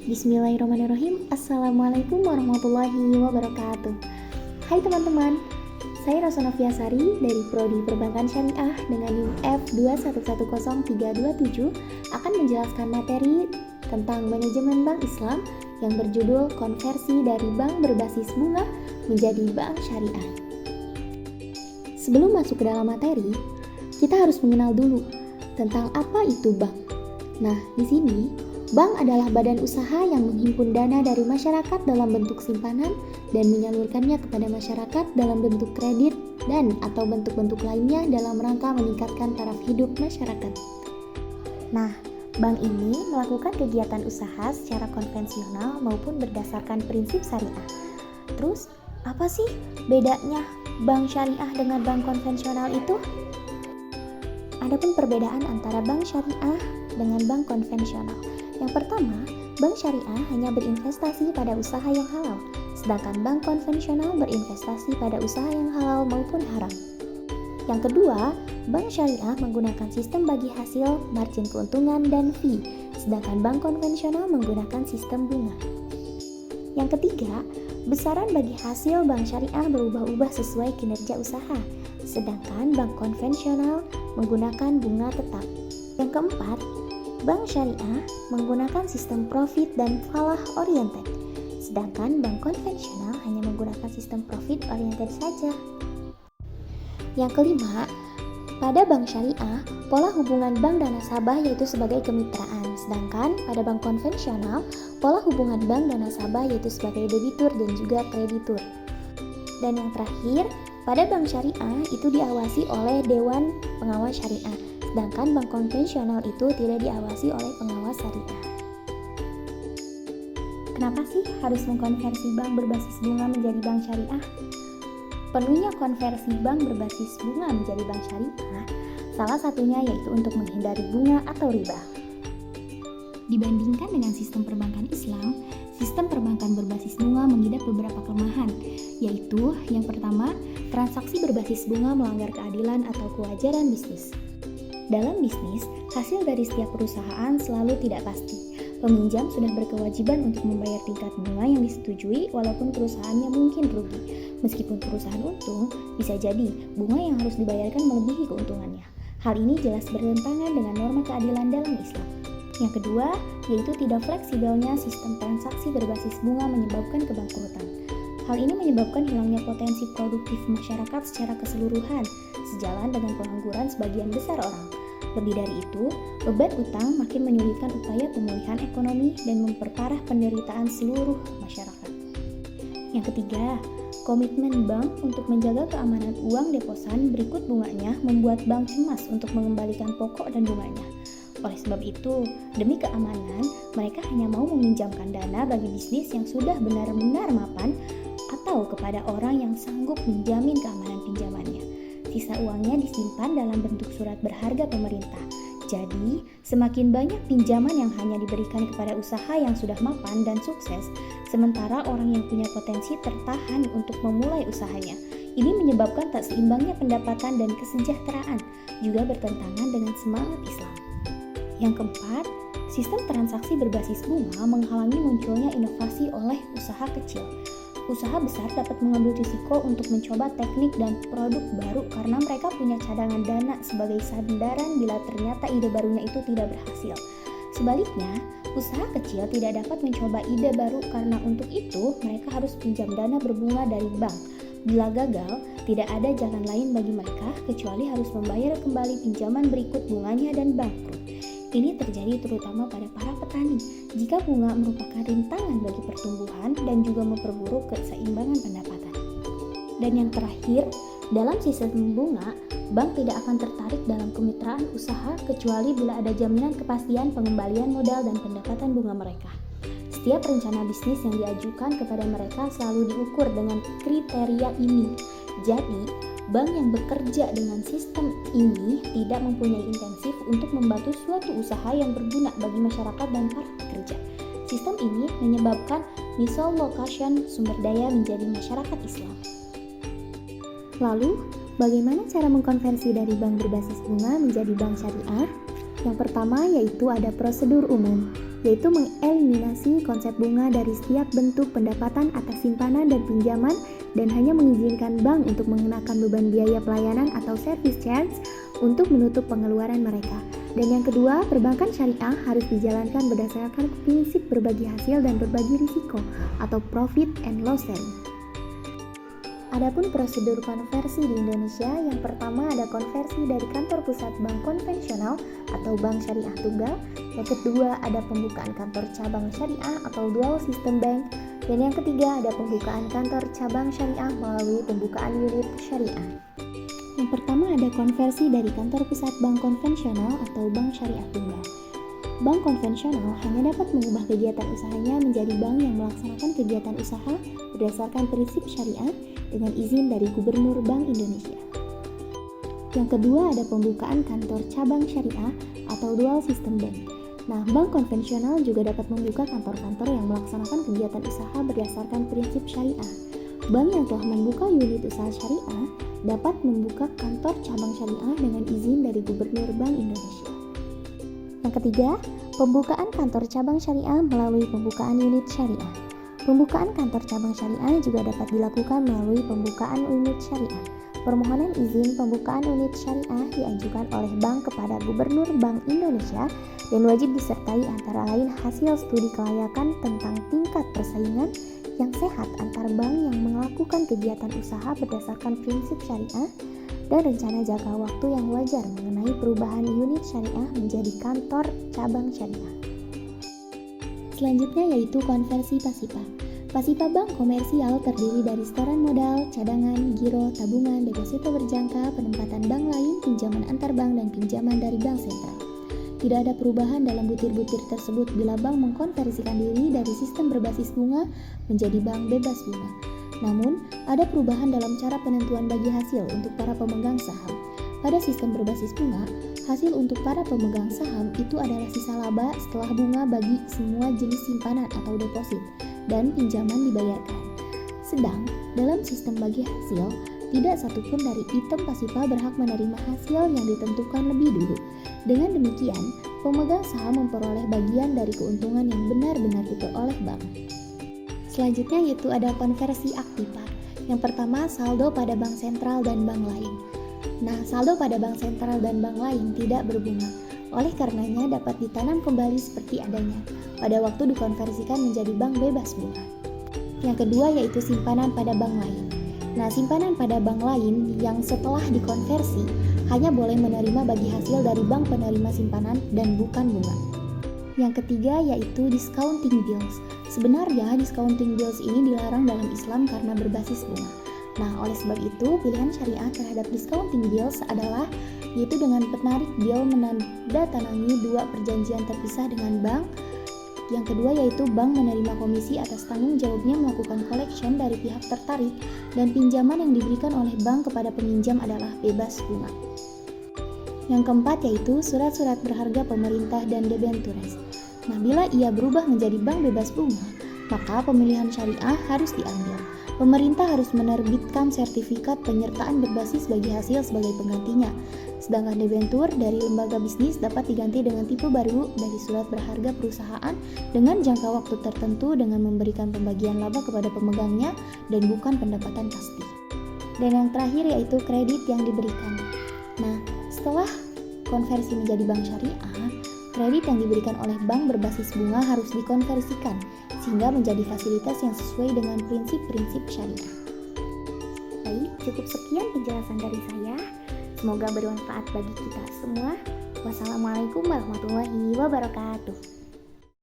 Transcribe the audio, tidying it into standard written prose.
Bismillahirrahmanirrahim. Assalamualaikum warahmatullahi wabarakatuh. Hai teman-teman, saya Rosa Noviasari dari Prodi Perbankan Syariah dengan NIM F2110327 akan menjelaskan materi tentang manajemen bank Islam yang berjudul konversi dari bank berbasis bunga menjadi bank syariah. Sebelum masuk ke dalam materi, kita harus mengenal dulu tentang apa itu bank. Nah, di sini bank adalah badan usaha yang menghimpun dana dari masyarakat dalam bentuk simpanan dan menyalurkannya kepada masyarakat dalam bentuk kredit dan atau bentuk-bentuk lainnya dalam rangka meningkatkan taraf hidup masyarakat. Nah, bank ini melakukan kegiatan usaha secara konvensional maupun berdasarkan prinsip syariah. Terus, apa sih bedanya bank syariah dengan bank konvensional itu? Adapun perbedaan antara bank syariah dengan bank konvensional. Yang pertama, bank syariah hanya berinvestasi pada usaha yang halal, sedangkan bank konvensional berinvestasi pada usaha yang halal maupun haram. Yang kedua, bank syariah menggunakan sistem bagi hasil, margin keuntungan, dan fee, sedangkan bank konvensional menggunakan sistem bunga. Yang ketiga, besaran bagi hasil bank syariah berubah-ubah sesuai kinerja usaha, sedangkan bank konvensional menggunakan bunga tetap. Yang keempat, bank syariah menggunakan sistem profit dan falah oriented, sedangkan bank konvensional hanya menggunakan sistem profit oriented saja. Yang kelima, pada bank syariah, pola hubungan bank dan nasabah yaitu sebagai kemitraan, sedangkan pada bank konvensional, pola hubungan bank dan nasabah yaitu sebagai debitur dan juga kreditur. Dan yang terakhir, pada bank syariah itu diawasi oleh Dewan Pengawas Syariah, sedangkan bank konvensional itu tidak diawasi oleh pengawas syariah. Kenapa sih harus mengkonversi bank berbasis bunga menjadi bank syariah? Perlunya konversi bank berbasis bunga menjadi bank syariah, salah satunya yaitu untuk menghindari bunga atau riba. Dibandingkan dengan sistem perbankan Islam, sistem perbankan berbasis bunga mengidap beberapa kelemahan, yaitu yang pertama, transaksi berbasis bunga melanggar keadilan atau kewajaran bisnis. Dalam bisnis, hasil dari setiap perusahaan selalu tidak pasti. Peminjam sudah berkewajiban untuk membayar tingkat bunga yang disetujui walaupun perusahaannya mungkin rugi. Meskipun perusahaan untung, bisa jadi bunga yang harus dibayarkan melebihi keuntungannya. Hal ini jelas bertentangan dengan norma keadilan dalam Islam. Yang kedua, yaitu tidak fleksibelnya sistem transaksi berbasis bunga menyebabkan kebangkrutan. Hal ini menyebabkan hilangnya potensi produktif masyarakat secara keseluruhan, sejalan dengan pengangguran sebagian besar orang. Lebih dari itu, beban utang makin menyulitkan upaya pemulihan ekonomi dan memperparah penderitaan seluruh masyarakat. Yang ketiga, komitmen bank untuk menjaga keamanan uang deposan berikut bunganya membuat bank cemas untuk mengembalikan pokok dan bunganya. Oleh sebab itu, demi keamanan, mereka hanya mau meminjamkan dana bagi bisnis yang sudah benar-benar mapan atau kepada orang yang sanggup menjamin keamanan pinjamannya. Sisa uangnya disimpan dalam bentuk surat berharga pemerintah. Jadi, semakin banyak pinjaman yang hanya diberikan kepada usaha yang sudah mapan dan sukses, sementara orang yang punya potensi tertahan untuk memulai usahanya. Ini menyebabkan tak seimbangnya pendapatan dan kesejahteraan, juga bertentangan dengan semangat Islam. Yang keempat, sistem transaksi berbasis bunga menghalangi munculnya inovasi oleh usaha kecil. Usaha besar dapat mengambil risiko untuk mencoba teknik dan produk baru karena mereka punya cadangan dana sebagai sandaran bila ternyata ide barunya itu tidak berhasil. Sebaliknya, usaha kecil tidak dapat mencoba ide baru karena untuk itu mereka harus pinjam dana berbunga dari bank. Bila gagal, tidak ada jalan lain bagi mereka kecuali harus membayar kembali pinjaman berikut bunganya dan bangkrut. Ini terjadi terutama pada para petani jika bunga merupakan rintangan bagi pertumbuhan dan juga memperburuk keseimbangan pendapatan. Dan yang terakhir, dalam sistem bunga, bank tidak akan tertarik dalam kemitraan usaha kecuali bila ada jaminan kepastian pengembalian modal dan pendapatan bunga mereka. Setiap rencana bisnis yang diajukan kepada mereka selalu diukur dengan kriteria ini. Jadi, bank yang bekerja dengan sistem ini tidak mempunyai intensif untuk membantu suatu usaha yang berguna bagi masyarakat dan para pekerja. Sistem ini menyebabkan misal location sumber daya menjadi masyarakat Islam. Lalu, bagaimana cara mengkonversi dari bank berbasis bunga menjadi bank syariah? Yang pertama yaitu ada prosedur umum. yaitu mengeliminasi konsep bunga dari setiap bentuk pendapatan atas simpanan dan pinjaman dan hanya mengizinkan bank untuk mengenakan beban biaya pelayanan atau service charge untuk menutup pengeluaran mereka. Dan yang kedua, perbankan syariah harus dijalankan berdasarkan prinsip berbagi hasil dan berbagi risiko atau profit and loss sharing. Adapun prosedur konversi di Indonesia, yang pertama ada konversi dari kantor pusat bank konvensional atau bank syariah tunggal, yang kedua ada pembukaan kantor cabang syariah atau dual system bank, dan yang ketiga ada pembukaan kantor cabang syariah melalui pembukaan unit syariah. Yang pertama ada konversi dari kantor pusat bank konvensional atau bank syariah tunggal. Bank konvensional hanya dapat mengubah kegiatan usahanya menjadi bank yang melaksanakan kegiatan usaha berdasarkan prinsip syariah dengan izin dari Gubernur Bank Indonesia. Yang kedua ada pembukaan kantor cabang syariah atau dual system bank. Nah, bank konvensional juga dapat membuka kantor-kantor yang melaksanakan kegiatan usaha berdasarkan prinsip syariah. Bank yang telah membuka unit usaha syariah dapat membuka kantor cabang syariah dengan izin dari Gubernur Bank Indonesia. Yang ketiga, pembukaan kantor cabang syariah melalui pembukaan unit syariah. Pembukaan kantor cabang syariah juga dapat dilakukan melalui pembukaan unit syariah. Permohonan izin pembukaan unit syariah diajukan oleh bank kepada Gubernur Bank Indonesia dan wajib disertai antara lain hasil studi kelayakan tentang tingkat persaingan yang sehat antar bank yang melakukan kegiatan usaha berdasarkan prinsip syariah dan rencana jangka waktu yang wajar mengenai perubahan unit syariah menjadi kantor cabang syariah. Selanjutnya yaitu konversi pasifa. Pasifa bank komersial terdiri dari setoran modal, cadangan, giro, tabungan, deposito berjangka, penempatan bank lain, pinjaman antar bank, dan pinjaman dari bank sentral. Tidak ada perubahan dalam butir-butir tersebut bila bank mengkonversikan diri dari sistem berbasis bunga menjadi bank bebas bunga. Namun, ada perubahan dalam cara penentuan bagi hasil untuk para pemegang saham. Pada sistem berbasis bunga, hasil untuk para pemegang saham itu adalah sisa laba setelah bunga bagi semua jenis simpanan atau deposit dan pinjaman dibayarkan. Sedang, dalam sistem bagi hasil, tidak satupun dari item pasifa berhak menerima hasil yang ditentukan lebih dulu. Dengan demikian, pemegang saham memperoleh bagian dari keuntungan yang benar-benar diperoleh bank. Selanjutnya yaitu ada konversi aktiva. Yang pertama, saldo pada bank sentral dan bank lain. Nah, saldo pada bank sentral dan bank lain tidak berbunga. Oleh karenanya dapat ditanam kembali seperti adanya pada waktu dikonversikan menjadi bank bebas bunga. Yang kedua yaitu simpanan pada bank lain. Nah, simpanan pada bank lain yang setelah dikonversi hanya boleh menerima bagi hasil dari bank penerima simpanan dan bukan bunga. Yang ketiga yaitu discounting bills. Sebenarnya discounting bills ini dilarang dalam Islam karena berbasis bunga. Nah, oleh sebab itu pilihan syariah terhadap discounting bills adalah yaitu dengan penarik bill menandatangani dua perjanjian terpisah dengan bank. Yang kedua yaitu bank menerima komisi atas tanggung jawabnya melakukan collection dari pihak tertarik dan pinjaman yang diberikan oleh bank kepada peminjam adalah bebas bunga. Yang keempat yaitu surat-surat berharga pemerintah dan debentures. Nah, bila ia berubah menjadi bank bebas bunga, maka pemilihan syariah harus diambil. Pemerintah harus menerbitkan sertifikat penyertaan berbasis bagi hasil sebagai penggantinya. Sedangkan debentur dari lembaga bisnis dapat diganti dengan tipe baru dari surat berharga perusahaan dengan jangka waktu tertentu dengan memberikan pembagian laba kepada pemegangnya dan bukan pendapatan pasti. Dan yang terakhir yaitu kredit yang diberikan. Nah, setelah konversi menjadi bank syariah, kredit yang diberikan oleh bank berbasis bunga harus dikonversikan sehingga menjadi fasilitas yang sesuai dengan prinsip-prinsip syariah. Baik, cukup sekian penjelasan dari saya. Semoga bermanfaat bagi kita semua. Wassalamualaikum warahmatullahi wabarakatuh.